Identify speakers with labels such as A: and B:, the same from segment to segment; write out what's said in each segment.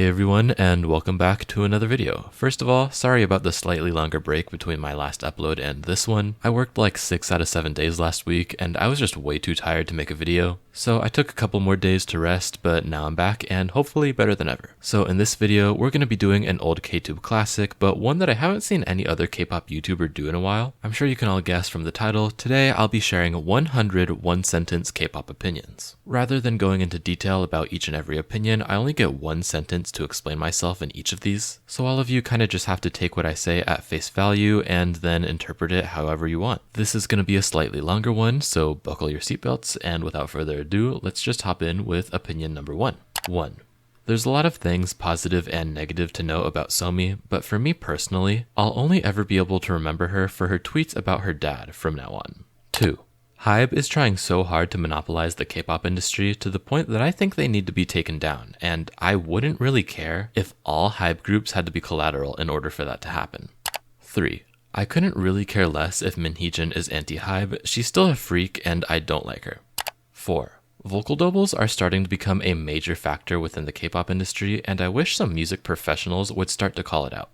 A: Hey everyone, and welcome back to another video. First of all, sorry about the slightly longer break between my last upload and this one. I worked like 6 out of 7 days last week, and I was just way too tired to make a video. So I took a couple more days to rest, but now I'm back and hopefully better than ever. So in this video, we're going to be doing an old KTube classic, but one that I haven't seen any other K-pop YouTuber do in a while. I'm sure you can all guess from the title. Today, I'll be sharing 100 one-sentence K-pop opinions. Rather than going into detail about each and every opinion, I only get one sentence to explain myself in each of these. So all of you kind of just have to take what I say at face value and then interpret it however you want. This is going to be a slightly longer one, so buckle your seatbelts, and without further ado, let's just hop in with opinion number 1. 1. There's a lot of things positive and negative to know about Somi, but for me personally, I'll only ever be able to remember her for her tweets about her dad from now on. 2. HYBE is trying so hard to monopolize the K-pop industry to the point that I think they need to be taken down, and I wouldn't really care if all HYBE groups had to be collateral in order for that to happen. 3. I couldn't really care less if Minheejin is anti-HYBE, she's still a freak and I don't like her. 4. Vocal doubles are starting to become a major factor within the K-pop industry, and I wish some music professionals would start to call it out.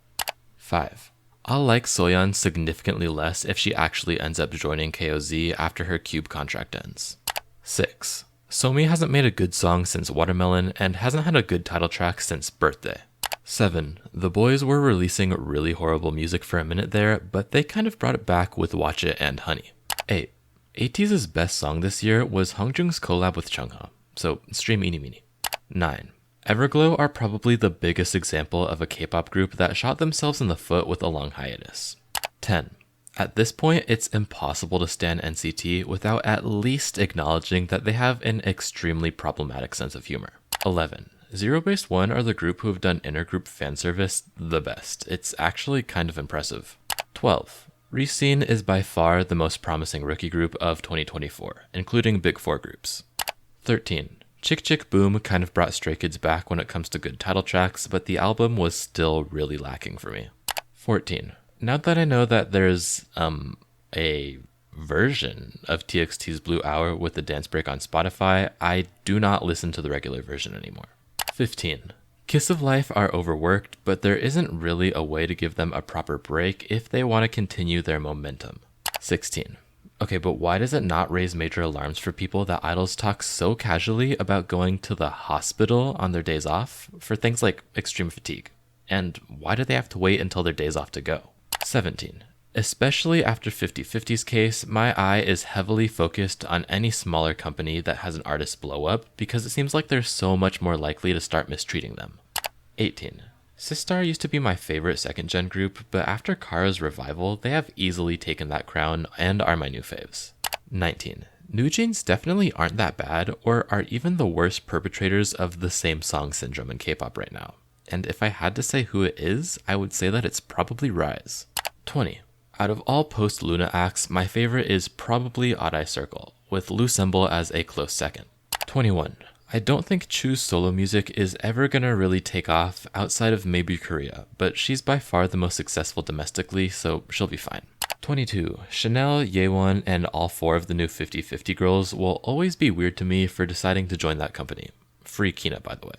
A: 5. I'll like Soyeon significantly less if she actually ends up joining KOZ after her Cube contract ends. 6. Somi hasn't made a good song since Watermelon and hasn't had a good title track since Birthday. 7. The Boyz were releasing really horrible music for a minute there, but they kind of brought it back with Watch It and Honey. 8. ATEEZ's best song this year was Hongjoong's collab with Chungha, so stream eeny meeny. 9. Everglow are probably the biggest example of a K-pop group that shot themselves in the foot with a long hiatus. 10. At this point, it's impossible to stan NCT without at least acknowledging that they have an extremely problematic sense of humor. 11. Zerobaseone are the group who have done intergroup fan service the best. It's actually kind of impressive. 12. Riize is by far the most promising rookie group of 2024, including Big Four groups. 13. Chick Chick Boom kind of brought Stray Kids back when it comes to good title tracks, but the album was still really lacking for me. 14. Now that I know that there's a version of TXT's Blue Hour with the dance break on Spotify, I do not listen to the regular version anymore. 15. Kiss of Life are overworked, but there isn't really a way to give them a proper break if they want to continue their momentum. 16. Okay, but why does it not raise major alarms for people that idols talk so casually about going to the hospital on their days off for things like extreme fatigue? And why do they have to wait until their days off to go? 17. Especially after 50/50's case, my eye is heavily focused on any smaller company that has an artist blow up because it seems like they're so much more likely to start mistreating them. 18. Sistar used to be my favorite second-gen group, but after Kara's revival, they have easily taken that crown and are my new faves. 19. New Jeans definitely aren't that bad, or are even the worst perpetrators of the same song syndrome in K-pop right now. And if I had to say who it is, I would say that it's probably Riize. 20. Out of all post-Loona acts, my favorite is probably Odd-Eye Circle, with Loossemble as a close second. 21. I don't think Chuu's solo music is ever gonna really take off outside of maybe Korea, but she's by far the most successful domestically, so she'll be fine. 22. Chanel, Yewon, and all 4 of the new 50/50 girls will always be weird to me for deciding to join that company. Free Kina, by the way.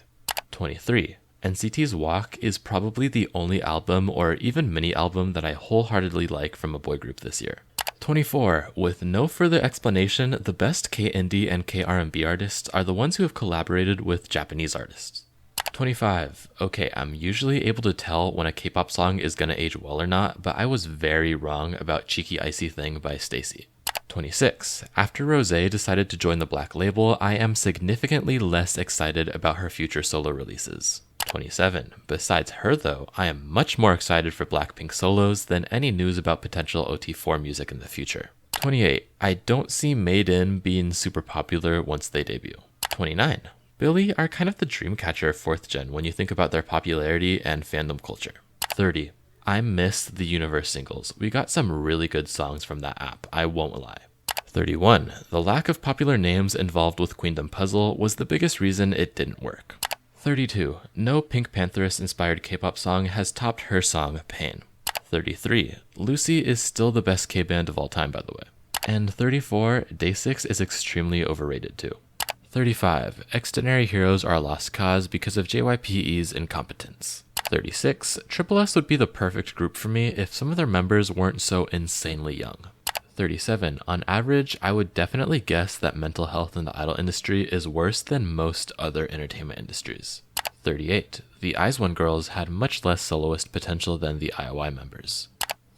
A: 23. NCT's Walk is probably the only album or even mini album that I wholeheartedly like from a boy group this year. 24. With no further explanation, the best K-indie and K-R&B artists are the ones who have collaborated with Japanese artists. 25. Okay, I'm usually able to tell when a K-pop song is gonna age well or not, but I was very wrong about Cheeky Icy Thing by Stacy. 26. After Rosé decided to join the Black label, I am significantly less excited about her future solo releases. 27. Besides her though, I am much more excited for Blackpink solos than any news about potential OT4 music in the future. 28. I don't see Made In being super popular once they debut. 29. Billy are kind of the dreamcatcher of 4th gen when you think about their popularity and fandom culture. 30. I miss the Universe singles. We got some really good songs from that app, I won't lie. 31. The lack of popular names involved with Queendom Puzzle was the biggest reason it didn't work. 32. No Pink Pantheress inspired K-pop song has topped her song Pain. 33. Lucy is still the best K-band of all time, by the way. And 34. Day 6 is extremely overrated too. 35. Extraordinary heroes are a lost cause because of JYP's incompetence. 36. Triple S would be the perfect group for me if some of their members weren't so insanely young. 37. On average, I would definitely guess that mental health in the idol industry is worse than most other entertainment industries. 38. The ITZY girls had much less soloist potential than the IOI members.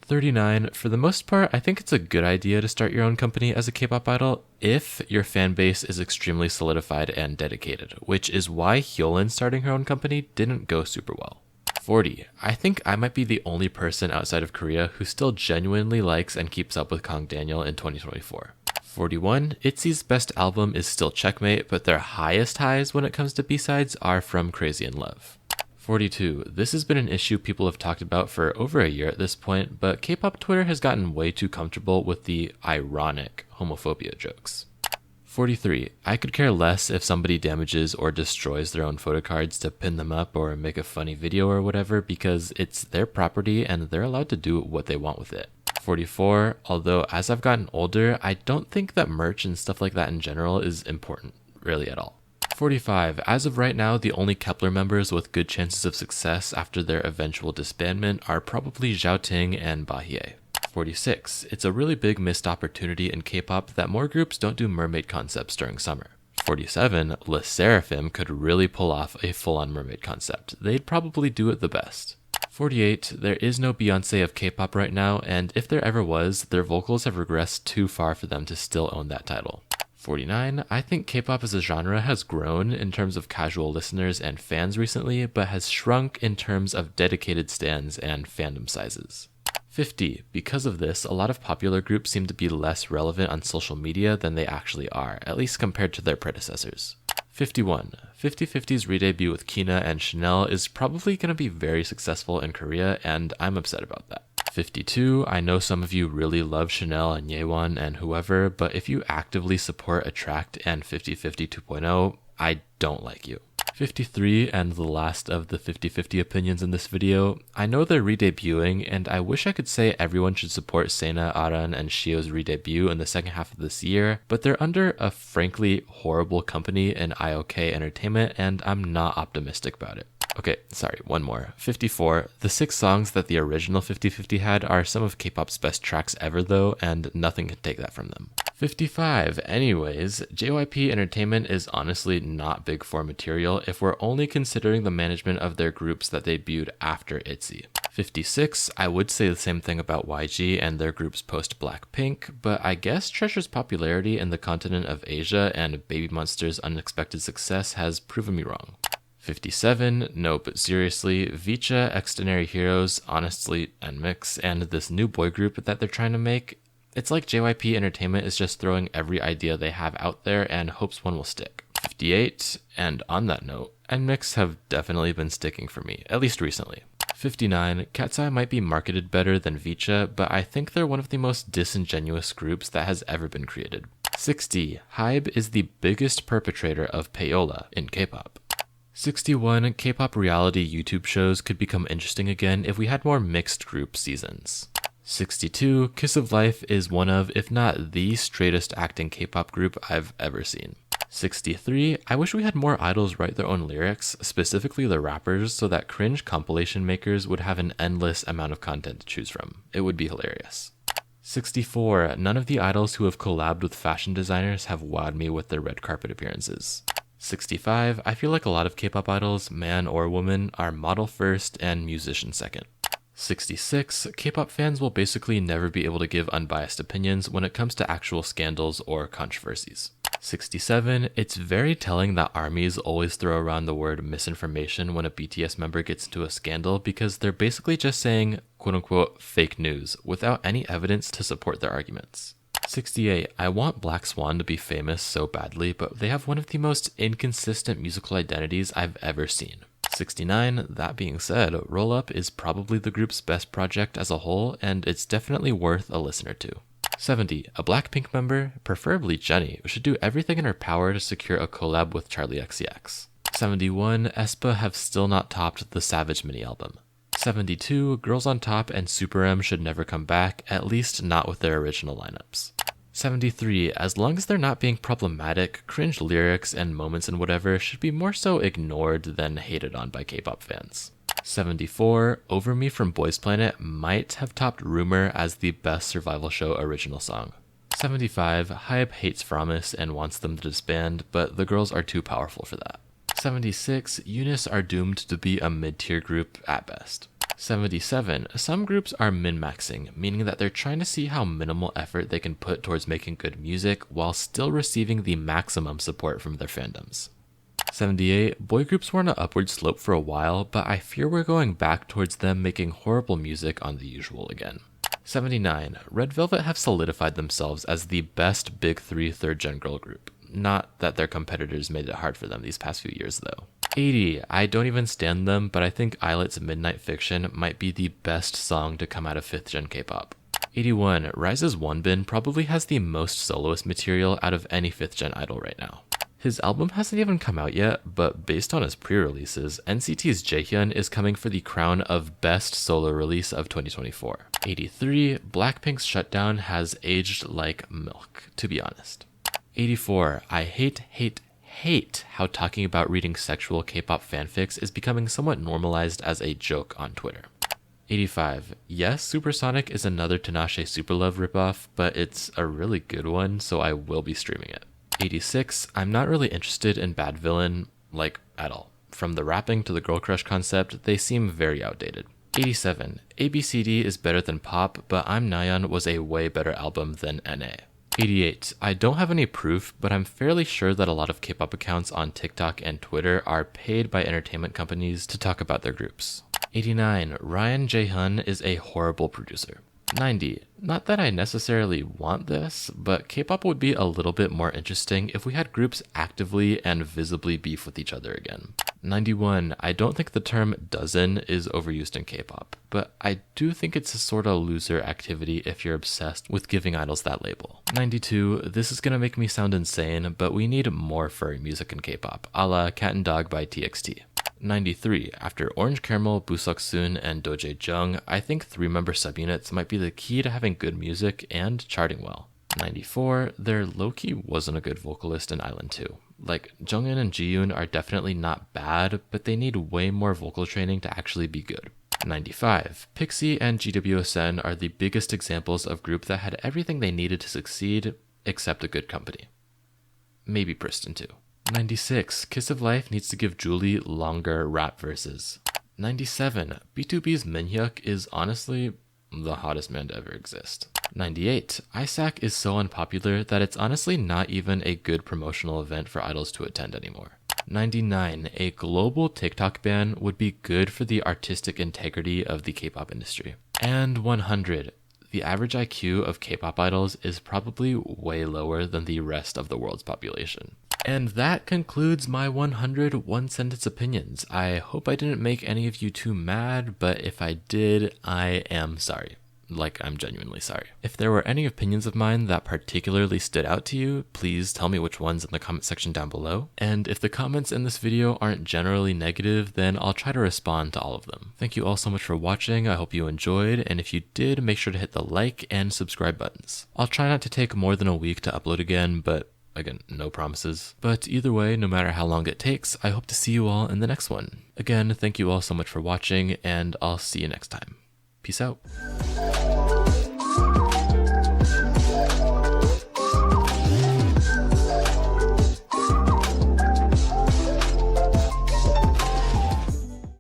A: 39. For the most part, I think it's a good idea to start your own company as a K-pop idol if your fan base is extremely solidified and dedicated, which is why Hyolyn starting her own company didn't go super well. 40. I think I might be the only person outside of Korea who still genuinely likes and keeps up with Kang Daniel in 2024. 41. ITZY's best album is still Checkmate, but their highest highs when it comes to B-sides are from Crazy in Love. 42. This has been an issue people have talked about for over a year at this point, but K-pop Twitter has gotten way too comfortable with the ironic homophobia jokes. 43. I could care less if somebody damages or destroys their own photocards to pin them up or make a funny video or whatever because it's their property and they're allowed to do what they want with it. 44. Although as I've gotten older, I don't think that merch and stuff like that in general is important, really at all. 45. As of right now, the only Kepler members with good chances of success after their eventual disbandment are probably Xiaoting and Bahie. 46. It's a really big missed opportunity in K-pop that more groups don't do mermaid concepts during summer. 47. Le Sserafim could really pull off a full-on mermaid concept. They'd probably do it the best. 48. There is no Beyonce of K-pop right now, and if there ever was, their vocals have regressed too far for them to still own that title. 49. I think K-pop as a genre has grown in terms of casual listeners and fans recently, but has shrunk in terms of dedicated stans and fandom sizes. 50. Because of this, a lot of popular groups seem to be less relevant on social media than they actually are, at least compared to their predecessors. 51. 50/50's re-debut with Kina and Chanel is probably going to be very successful in Korea, and I'm upset about that. 52. I know some of you really love Chanel and Yeon and whoever, but if you actively support Attract and 50/50 2.0, I don't like you. 53, and the last of the 50/50 opinions in this video, I know they're re-debuting, and I wish I could say everyone should support Sena, Aran, and Shio's re-debut in the second half of this year, but they're under a frankly horrible company in IOK Entertainment, and I'm not optimistic about it. Okay, sorry, one more. 54. The 6 songs that the original 50/50 had are some of K-pop's best tracks ever though, and nothing can take that from them. 55. Anyways, JYP Entertainment is honestly not big four material if we're only considering the management of their groups that debuted after ITZY. 56. I would say the same thing about YG and their groups post Blackpink, but I guess Treasure's popularity in the continent of Asia and Baby Monster's unexpected success has proven me wrong. 57. No, but seriously, Vicha, Extraordinary Heroes, honestly, NMIXX, and this new boy group that they're trying to make, it's like JYP Entertainment is just throwing every idea they have out there and hopes one will stick. 58. And on that note, NMIXX have definitely been sticking for me, at least recently. 59. Cat's might be marketed better than Vicha, but I think they're one of the most disingenuous groups that has ever been created. 60. Hybe is the biggest perpetrator of payola in K-pop. 61. K-pop reality YouTube shows could become interesting again if we had more mixed group seasons. 62. Kiss of Life is one of, if not the straightest acting K-pop group I've ever seen. 63. I wish we had more idols write their own lyrics, specifically the rappers, so that cringe compilation makers would have an endless amount of content to choose from. It would be hilarious. 64. None of the idols who have collabed with fashion designers have wowed me with their red carpet appearances. 65. I feel like a lot of K-pop idols, man or woman, are model first and musician second. 66. K-pop fans will basically never be able to give unbiased opinions when it comes to actual scandals or controversies. 67. It's very telling that ARMYs always throw around the word misinformation when a BTS member gets into a scandal because they're basically just saying quote-unquote fake news without any evidence to support their arguments. 68. I want Black Swan to be famous so badly, but they have one of the most inconsistent musical identities I've ever seen. 69. That being said, Roll Up is probably the group's best project as a whole, and it's definitely worth a listen or two. 70. A Blackpink member, preferably Jennie, should do everything in her power to secure a collab with Charlie XCX. 71. Aespa have still not topped the Savage mini-album. 72. Girls on Top and Super M should never come back, at least not with their original lineups. 73. As long as they're not being problematic, cringe lyrics and moments and whatever should be more so ignored than hated on by K-pop fans. 74. Over Me from Boyz Planet might have topped Rumor as the best survival show original song. 75. Hype hates Promise and wants them to disband, but the girls are too powerful for that. 76. Eunice are doomed to be a mid-tier group at best. 77. Some groups are min-maxing, meaning that they're trying to see how minimal effort they can put towards making good music while still receiving the maximum support from their fandoms. 78. Boy groups were on an upward slope for a while, but I fear we're going back towards them making horrible music on the usual again. 79. Red Velvet have solidified themselves as the best big three third-gen girl group. Not that their competitors made it hard for them these past few years though. 80. I don't even stand them, but I think I-DLE's Midnight Fiction might be the best song to come out of 5th gen K-pop. 81. Riize's Wonbin probably has the most soloist material out of any 5th gen idol right now. His album hasn't even come out yet, but based on his pre-releases, NCT's Jaehyun is coming for the crown of best solo release of 2024. 83. Blackpink's Shutdown has aged like milk, to be honest. 84. I hate how talking about reading sexual K-pop fanfics is becoming somewhat normalized as a joke on Twitter. 85. Yes, Supersonic is another Tinashe Superlove ripoff, but it's a really good one, so I will be streaming it. 86. I'm not really interested in Bad Villain, like, at all. From the rapping to the girl crush concept, they seem very outdated. 87. ABCD is better than Pop, but I'm Nayeon was a way better album than NA. 88. I don't have any proof, but I'm fairly sure that a lot of K-pop accounts on TikTok and Twitter are paid by entertainment companies to talk about their groups. 89. Ryan Jae-hun is a horrible producer. 90. Not that I necessarily want this, but K-pop would be a little bit more interesting if we had groups actively and visibly beef with each other again. 91. I don't think the term dozen is overused in K-pop, but I do think it's a sort of loser activity if you're obsessed with giving idols that label. 92. This is gonna make me sound insane, but we need more furry music in K-pop, a la Cat and Dog by TXT. 93. After Orange Caramel, Busoksoon, and Dojae Jung, I think 3-member subunits might be the key to having good music and charting well. 94. There low-key wasn't a good vocalist in Island 2. Like, Jungin and Jiyoon are definitely not bad, but they need way more vocal training to actually be good. 95. Pixie and GWSN are the biggest examples of group that had everything they needed to succeed, except a good company. Maybe Priston too. 96. Kiss of Life needs to give Julie longer rap verses. 97. B2B's Minhyuk is honestly the hottest man to ever exist. 98. ISAC is so unpopular that it's honestly not even a good promotional event for idols to attend anymore. 99. A global TikTok ban would be good for the artistic integrity of the K-pop industry. And 100. The average IQ of K-pop idols is probably way lower than the rest of the world's population. And that concludes my 100 one-sentence opinions. I hope I didn't make any of you too mad, but if I did, I am sorry. Like, I'm genuinely sorry. If there were any opinions of mine that particularly stood out to you, please tell me which ones in the comment section down below. And if the comments in this video aren't generally negative, then I'll try to respond to all of them. Thank you all so much for watching. I hope you enjoyed, and if you did, make sure to hit the like and subscribe buttons. I'll try not to take more than a week to upload again, but again, no promises. But either way, no matter how long it takes, I hope to see you all in the next one. Again, thank you all so much for watching, and I'll see you next time. Peace out.